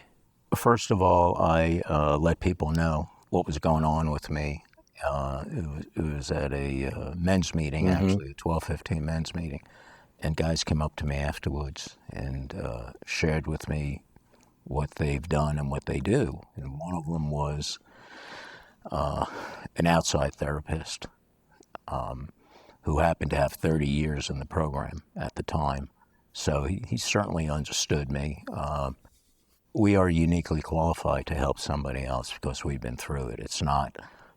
First of all, I let people know what was going on with me. It was at a men's meeting, mm-hmm. Actually, a 12:15 men's meeting. And guys came up to me afterwards and shared with me what they've done and what they do. And one of them was an outside therapist who happened to have 30 years in the program at the time. So he certainly understood me. We are uniquely qualified to help somebody else because we've been through it. It's not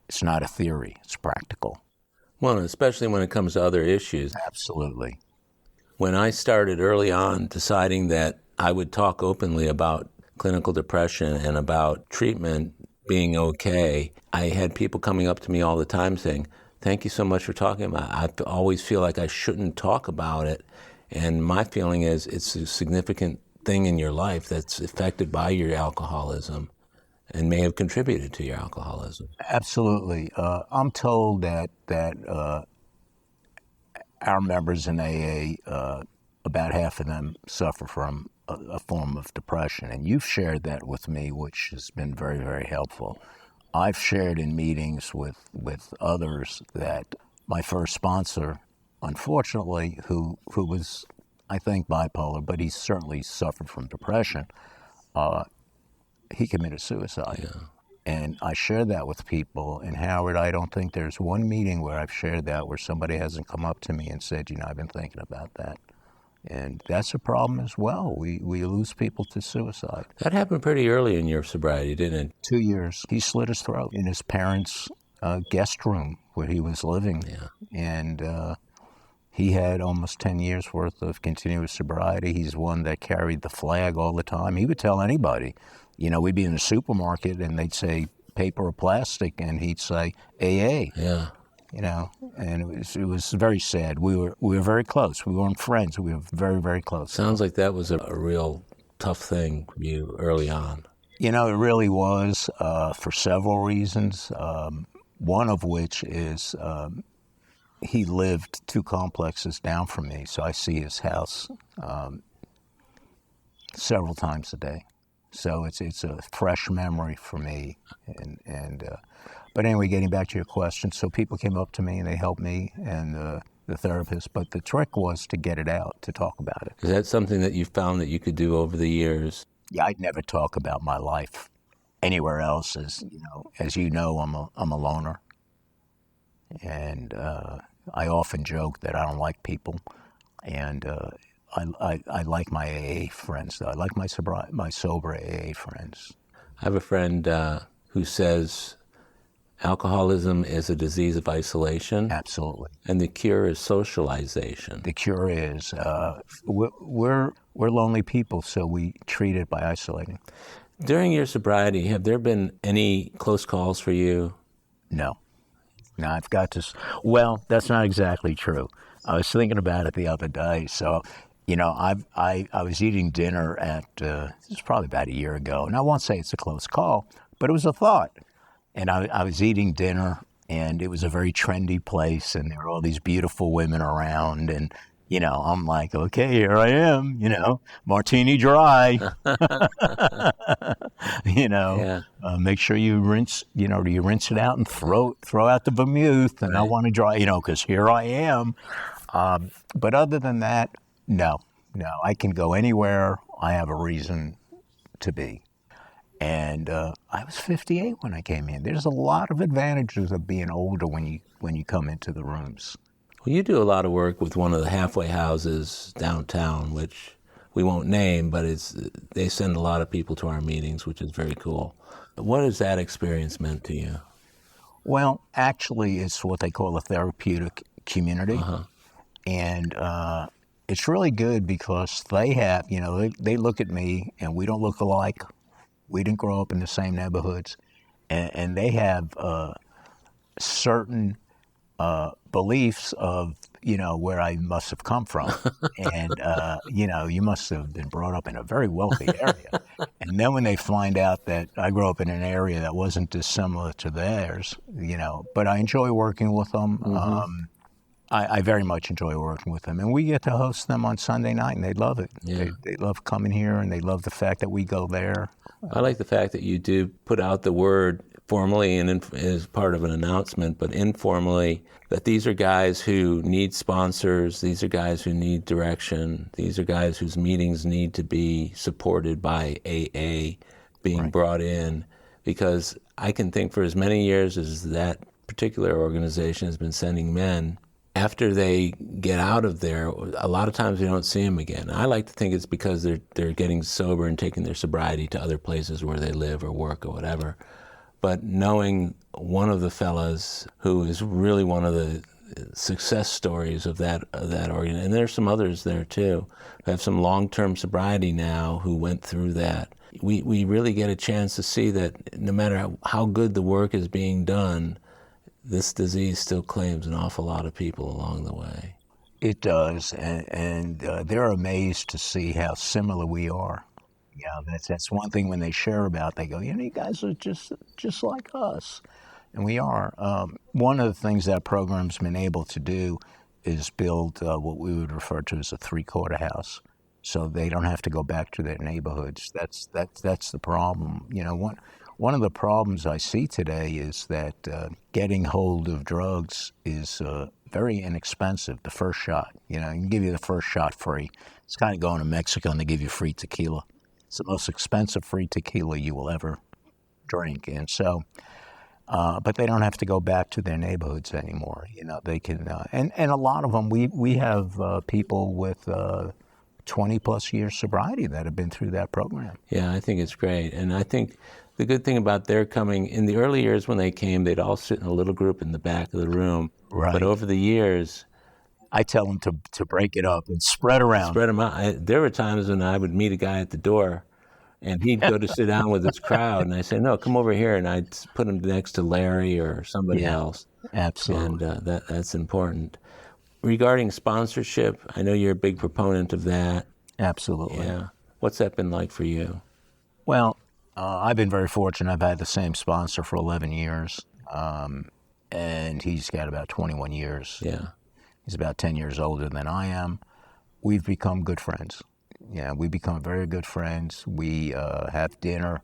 a theory, it's practical. Well, especially when it comes to other issues. Absolutely. When I started early on deciding that I would talk openly about clinical depression and about treatment being okay, I had people coming up to me all the time saying, thank you so much for talking about it. I always feel like I shouldn't talk about it. And my feeling is it's a significant thing in your life that's affected by your alcoholism and may have contributed to your alcoholism. Absolutely. I'm told that our members in AA, about half of them suffer from a form of depression. And you've shared that with me, which has been very, very helpful. I've shared in meetings with others that my first sponsor, unfortunately, who was, I think, bipolar, but he certainly suffered from depression, he committed suicide. Yeah. And I share that with people. And Howard, I don't think there's one meeting where I've shared that where somebody hasn't come up to me and said, I've been thinking about that. And that's a problem as well. We lose people to suicide. That happened pretty early in your sobriety, didn't it? 2 years. He slit his throat in his parents' guest room where he was living. Yeah. And he had almost 10 years worth of continuous sobriety. He's one that carried the flag all the time. He would tell anybody. We'd be in the supermarket and they'd say paper or plastic, and he'd say AA. Yeah. And it was very sad. We were very close. We weren't friends. We were very, very close. Sounds like that was a real tough thing for you early on. It really was for several reasons. One of which is he lived 2 complexes down from me, so I see his house several times a day. So it's a fresh memory for me. But anyway, getting back to your question, so people came up to me and they helped me and the therapist. But the trick was to get it out, to talk about it. Is that something that you found that you could do over the years? Yeah, I'd never talk about my life anywhere else. As you know, I'm a loner, and I often joke that I don't like people, and I like my AA friends. Though I like my sober AA friends. I have a friend who says alcoholism is a disease of isolation. Absolutely. And the cure is socialization. The cure is we're lonely people, so we treat it by isolating. During your sobriety, have there been any close calls for you? No. Now I've got to. Well, that's not exactly true. I was thinking about it the other day. So, I was eating dinner at this was probably about a year ago, and I won't say it's a close call, but it was a thought. And I was eating dinner, and it was a very trendy place, and there were all these beautiful women around, and I'm like, okay, here I am, martini dry, Yeah. make sure you rinse, you rinse it out and throw out the vermouth, and I want to dry, because here I am. But other than that, no, I can go anywhere. I have a reason to be. And I was 58 when I came in. There's a lot of advantages of being older when you come into the rooms. Well, you do a lot of work with one of the halfway houses downtown, which we won't name, but they send a lot of people to our meetings, which is very cool. What has that experience meant to you? Well, actually, it's what they call a therapeutic community. Uh-huh. And it's really good because they have, they look at me and we don't look alike. We didn't grow up in the same neighborhoods. And they have certain beliefs of, where I must have come from. And, you must have been brought up in a very wealthy area. And then when they find out that I grew up in an area that wasn't dissimilar to theirs, but I enjoy working with them. Mm-hmm. I very much enjoy working with them. And we get to host them on Sunday night, and they love it. Yeah. They love coming here, and they love the fact that we go there. I like the fact that you do put out the word formally and as part of an announcement, but informally, that these are guys who need sponsors, these are guys who need direction, these are guys whose meetings need to be supported by AA being brought in, because I can think for as many years as that particular organization has been sending men, after they get out of there, a lot of times we don't see them again. I like to think it's because they're getting sober and taking their sobriety to other places where they live or work or whatever. But knowing one of the fellas who is really one of the success stories of that organ, and there's some others there too, who have some long-term sobriety now who went through that. We really get a chance to see that no matter how good the work is being done, this disease still claims an awful lot of people along the way. It does, and they're amazed to see how similar we are. That's one thing when they share about. They go, you guys are just like us, and we are. One of the things that program's been able to do is build what we would refer to as a three-quarter house, so they don't have to go back to their neighborhoods. That's the problem. One of the problems I see today is that getting hold of drugs is very inexpensive. The first shot, you can give you the first shot free. It's kind of going to Mexico and they give you free tequila. It's the most expensive free tequila you will ever drink. And so, but they don't have to go back to their neighborhoods anymore. They can, and a lot of them, we have people with 20 plus years sobriety that have been through that program. Yeah, I think it's great. And I think the good thing about their coming, in the early years when they came, they'd all sit in a little group in the back of the room. Right. But over the years, I tell them to break it up and spread around. Spread them out. There were times when I would meet a guy at the door, and he'd go to sit down with his crowd, and I say, no, come over here, and I'd put him next to Larry or somebody else. Absolutely. And that's important. Regarding sponsorship, I know you're a big proponent of that. Absolutely. Yeah. What's that been like for you? Well, I've been very fortunate. I've had the same sponsor for 11 years, and he's got about 21 years. Yeah. He's about 10 years older than I am. We've become good friends. Yeah, we become very good friends. We have dinner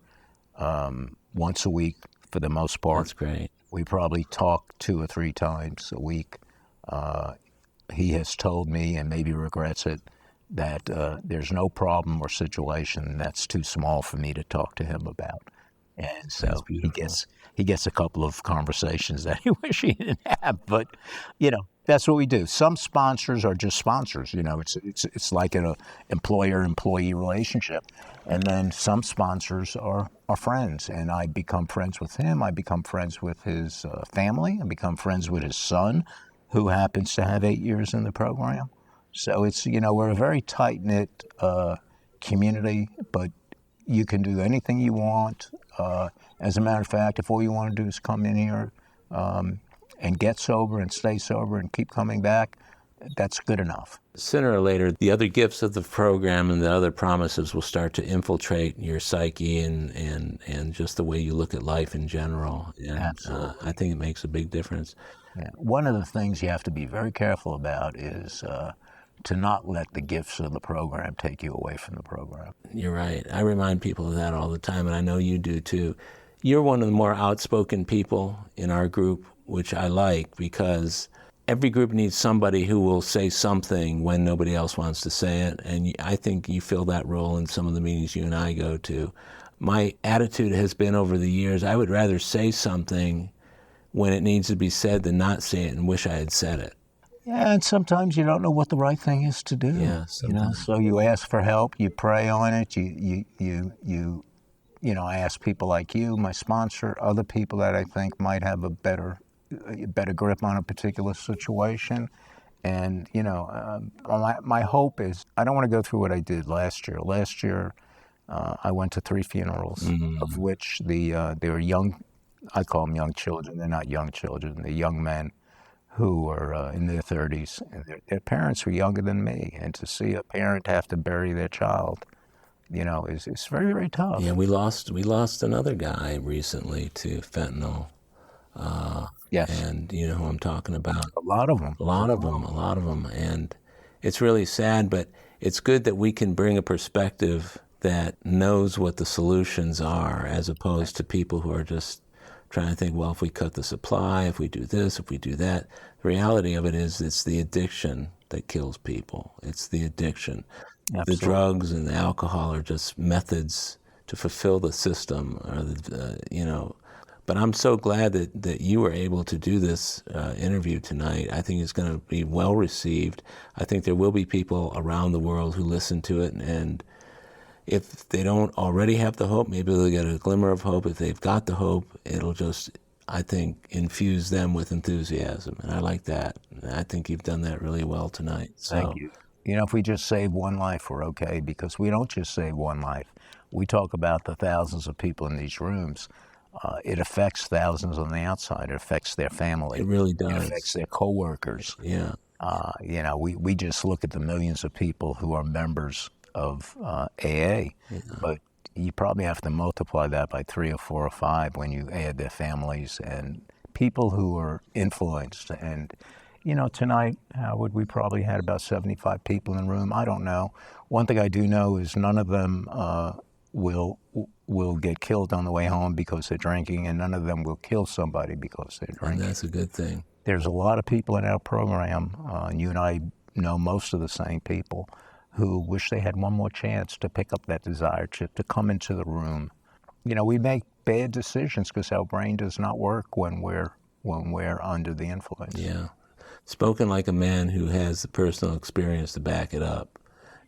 once a week for the most part. That's great. We probably talk 2 or 3 times a week. He has told me, and maybe regrets it, that there's no problem or situation that's too small for me to talk to him about. And so he gets a couple of conversations that he wish he didn't have. But that's what we do. Some sponsors are just sponsors. It's like an employer-employee relationship. And then some sponsors are friends, and I become friends with him. I become friends with his family. I become friends with his son, who happens to have 8 years in the program. So it's, we're a very tight-knit community, but you can do anything you want. As a matter of fact, if all you want to do is come in here and get sober and stay sober and keep coming back, that's good enough. Sooner or later, the other gifts of the program and the other promises will start to infiltrate your psyche and just the way you look at life in general. And I think it makes a big difference. Yeah. One of the things you have to be very careful about is to not let the gifts of the program take you away from the program. You're right. I remind people of that all the time, and I know you do too. You're one of the more outspoken people in our group, which I like, because every group needs somebody who will say something when nobody else wants to say it, and I think you fill that role in some of the meetings you and I go to. My attitude has been over the years, I would rather say something when it needs to be said than not say it and wish I had said it. Yeah, and sometimes you don't know what the right thing is to do. Yeah, so you ask for help, you pray on it, I ask people like you, my sponsor, other people that I think might have a better grip on a particular situation. And, my hope is, I don't want to go through what I did last year. Last year, I went to 3 funerals, of which they were young, I call them young children. They're not young children. They're young men who were in their 30s. And their parents were younger than me. And to see a parent have to bury their child, is very, very tough. Yeah, we lost another guy recently to fentanyl. Yes. And you know who I'm talking about. A lot of them. A lot of them. And it's really sad, but it's good that we can bring a perspective that knows what the solutions are, as opposed to people who are just trying to think, well, if we cut the supply, if we do this, if we do that. The reality of it is it's the addiction that kills people. It's the addiction. Absolutely. The drugs and the alcohol are just methods to fulfill the system, But I'm so glad that you were able to do this interview tonight. I think it's going to be well received. I think there will be people around the world who listen to it, and if they don't already have the hope, maybe they'll get a glimmer of hope. If they've got the hope, it'll just, I think, infuse them with enthusiasm. And I like that. And I think you've done that really well tonight. Thank you. If we just save one life, we're okay, because we don't just save one life. We talk about the thousands of people in these rooms. It affects thousands on the outside. It affects their family. It really does. It affects their coworkers. Yeah. We just look at the millions of people who are members of AA, but you probably have to multiply that by 3 or 4 or 5 when you add their families and people who are influenced. And tonight, Howard, we probably had about 75 people in the room. I don't know. One thing I do know is none of them will get killed on the way home because they're drinking, and none of them will kill somebody because they're drinking. And that's a good thing. There's a lot of people in our program, and you and I know most of the same people, who wish they had one more chance to pick up that desire chip, to come into the room. We make bad decisions because our brain does not work when we're under the influence. Yeah. Spoken like a man who has the personal experience to back it up.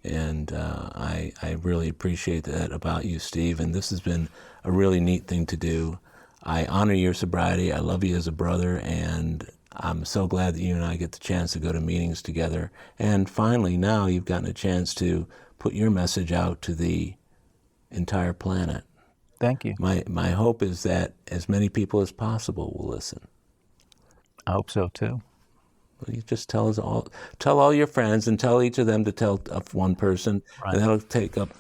And I really appreciate that about you, Steve. And this has been a really neat thing to do. I honor your sobriety. I love you as a brother. And I'm so glad that you and I get the chance to go to meetings together. And finally, now you've gotten a chance to put your message out to the entire planet. Thank you. My hope is that as many people as possible will listen. I hope so, too. You just tell all your friends, and tell each of them to tell one person, right. And that'll take up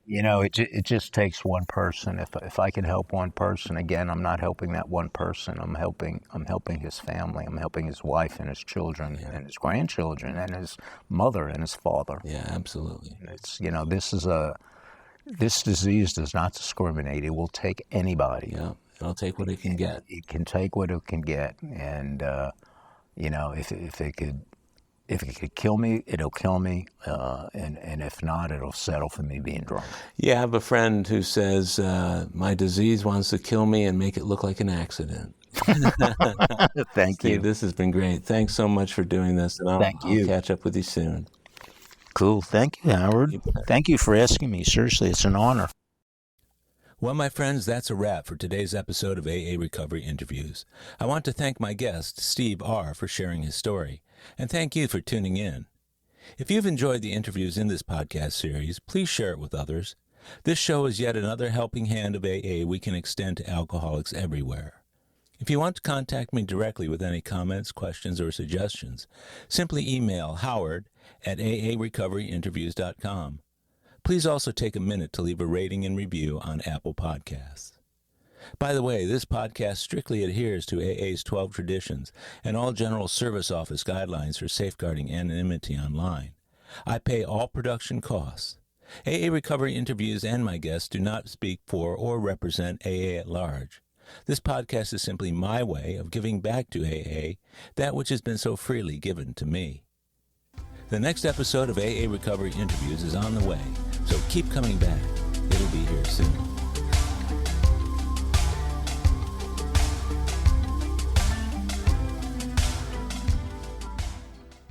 It just takes one person. If I can help one person, again, I'm not helping that one person. I'm helping his family. I'm helping his wife and his children and his grandchildren and his mother and his father. Yeah, absolutely. It's this disease does not discriminate. It will take anybody. Yeah, it'll take what it can get. It can take what it can get, and if it could kill me, it'll kill me, and if not, it'll settle for me being drunk. Yeah, I have a friend who says, my disease wants to kill me and make it look like an accident. Thank Steve, you. this has been great. Thanks so much for doing this, and Thank you. I'll catch up with you soon. Cool. Thank you, Howard. Thank you for asking me. Seriously, it's an honor. Well, my friends, that's a wrap for today's episode of AA Recovery Interviews. I want to thank my guest, Steve R., for sharing his story, and thank you for tuning in. If you've enjoyed the interviews in this podcast series, please share it with others. This show is yet another helping hand of AA we can extend to alcoholics everywhere. If you want to contact me directly with any comments, questions, or suggestions, simply email howard@aarecoveryinterviews.com. Please also take a minute to leave a rating and review on Apple Podcasts. By the way, this podcast strictly adheres to AA's 12 traditions and all General Service Office guidelines for safeguarding anonymity online. I pay all production costs. AA Recovery Interviews and my guests do not speak for or represent AA at large. This podcast is simply my way of giving back to AA that which has been so freely given to me. The next episode of AA Recovery Interviews is on the way, so keep coming back. It'll be here soon.